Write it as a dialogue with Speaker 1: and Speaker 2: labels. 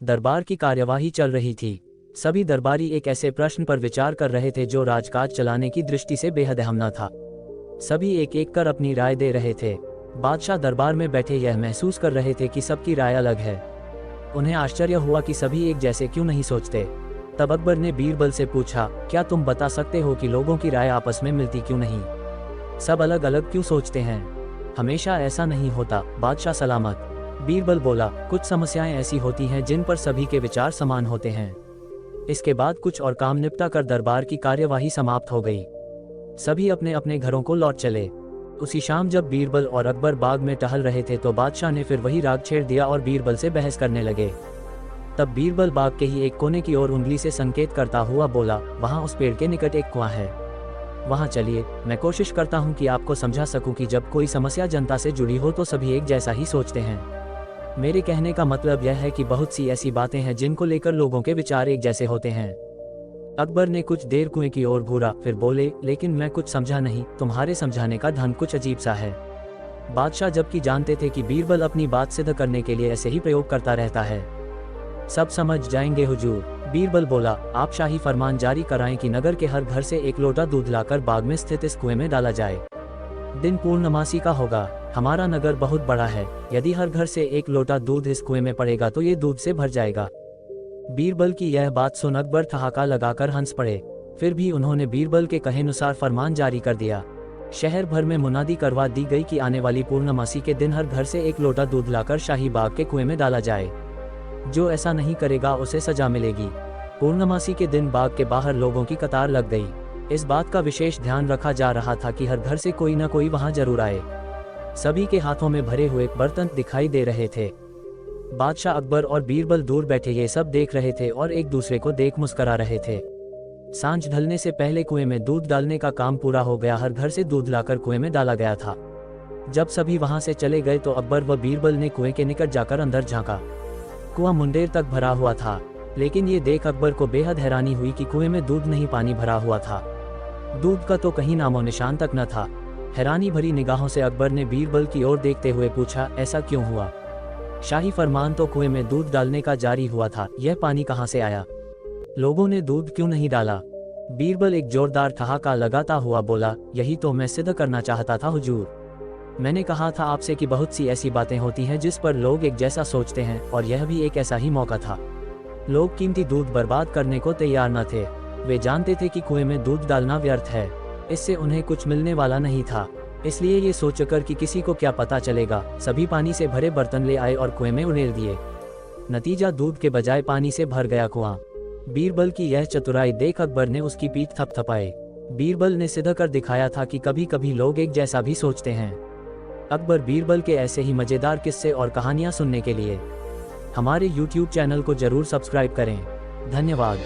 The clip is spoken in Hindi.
Speaker 1: दरबार की कार्यवाही चल रही थी। सभी दरबारी एक ऐसे प्रश्न पर विचार कर रहे थे जो राजकाज चलाने की दृष्टि से बेहद अहम न था। सभी एक एक कर अपनी राय दे रहे थे। बादशाह दरबार में बैठे यह महसूस कर रहे थे कि सबकी राय अलग है। उन्हें आश्चर्य हुआ कि सभी एक जैसे क्यों नहीं सोचते। तब अकबर ने बीरबल से पूछा, क्या तुम बता सकते हो कि लोगों की राय आपस में मिलती क्यों नहीं? सब अलग अलग क्यों सोचते हैं? हमेशा ऐसा नहीं होता, बादशाह सलामत। बीरबल बोला, कुछ समस्याएं ऐसी होती हैं जिन पर सभी के विचार समान होते हैं। इसके बाद कुछ और काम निपटा कर दरबार की कार्यवाही समाप्त हो गई। सभी अपने अपने घरों को लौट चले। उसी शाम जब बीरबल और अकबर बाग में टहल रहे थे तो बादशाह ने फिर वही राग छेड़ दिया और बीरबल से बहस करने लगे। तब बीरबल बाग के ही एक कोने की ओर उंगली से संकेत करता हुआ बोला, वहां उस पेड़ के निकट एक कुआं है, वहां चलिए। मैं कोशिश करता हूं कि आपको समझा सकूं कि जब कोई समस्या जनता से जुड़ी हो तो सभी एक जैसा ही सोचते हैं। मेरे कहने का मतलब यह है कि बहुत सी ऐसी बातें हैं जिनको लेकर लोगों के विचार एक जैसे होते हैं। अकबर ने कुछ देर कुएं की ओर घूरा, फिर बोले, लेकिन मैं कुछ समझा नहीं, तुम्हारे समझाने का ढंग कुछ अजीब सा है। बादशाह जबकि जानते थे कि बीरबल अपनी बात सिद्ध करने के लिए ऐसे ही प्रयोग करता रहता है। सब समझ जाएंगे हुजूर। बीरबल बोला, आप शाही फरमान जारी कराएं कि नगर के हर घर से एक लोटा दूध लाकर बाग में स्थित इस कुएं में डाला जाए। दिन पूर्णमासी का होगा। हमारा नगर बहुत बड़ा है, यदि हर घर से एक लोटा दूध इस कुएं में पड़ेगा तो ये दूध से भर जाएगा। बीरबल की यह बात सुन अकबर ठहाका लगाकर हंस पड़े। फिर भी उन्होंने बीरबल के कहेनुसार फरमान जारी कर दिया। शहर भर में मुनादी करवा दी गई कि आने वाली पूर्णमासी के दिन हर घर से एक लोटा दूध लाकर शाही बाग के कुएं में डाला जाए। जो ऐसा नहीं करेगा उसे सजा मिलेगी। पूर्णमासी के दिन बाग के बाहर लोगों की कतार लग गई। इस बात का विशेष ध्यान रखा जा रहा था कि हर घर से कोई न कोई वहां जरूर आए। सभी के हाथों में भरे हुए बर्तन दिखाई दे रहे थे। बादशाह अकबर और बीरबल दूर बैठे ये सब देख रहे थे और एक दूसरे को देख मुस्करा रहे थे। सांझ ढलने से पहले कुएं में दूध डालने का काम पूरा हो गया। हर घर से दूध लाकर कुएं में डाला गया था। जब सभी वहां से चले गए तो अकबर व बीरबल ने कुएं के निकट जाकर अंदर झांका। कुआं मुंडेर तक भरा हुआ था, लेकिन ये देख अकबर को बेहद हैरानी हुई कि कुएं में दूध नहीं, पानी भरा हुआ था। दूध का तो कहीं नामो निशान तक न था। हैरानी भरी निगाहों से अकबर ने बीरबल की ओर देखते हुए पूछा, ऐसा क्यों हुआ? शाही फरमान तो कुएं में दूध डालने का जारी हुआ था, यह पानी कहां से आया? लोगों ने दूध क्यों नहीं डाला? बीरबल एक जोरदार ठहाका लगाता हुआ बोला, यही तो मैं सिद्ध करना चाहता था हुजूर। मैंने कहा था आपसे कि बहुत सी ऐसी बातें होती हैं जिस पर लोग एक जैसा सोचते हैं, और यह भी एक ऐसा ही मौका था। लोग कीमती दूध बर्बाद करने को तैयार न थे। वे जानते थे कि कुएं में दूध डालना व्यर्थ है, इससे उन्हें कुछ मिलने वाला नहीं था। इसलिए ये सोचकर कि किसी को क्या पता चलेगा, सभी पानी से भरे बर्तन ले आए और कुएं में उड़ेल दिए। नतीजा दूध के बजाय पानी से भर गया कुआं। बीरबल की यह चतुराई देख अकबर ने उसकी पीठ थपथपाई। बीरबल ने सिद्ध कर दिखाया था कि कभी कभी लोग एक जैसा भी सोचते हैं। अकबर बीरबल के ऐसे ही मजेदार किस्से और कहानियां सुनने के लिए हमारे YouTube चैनल को जरूर सब्सक्राइब करें। धन्यवाद।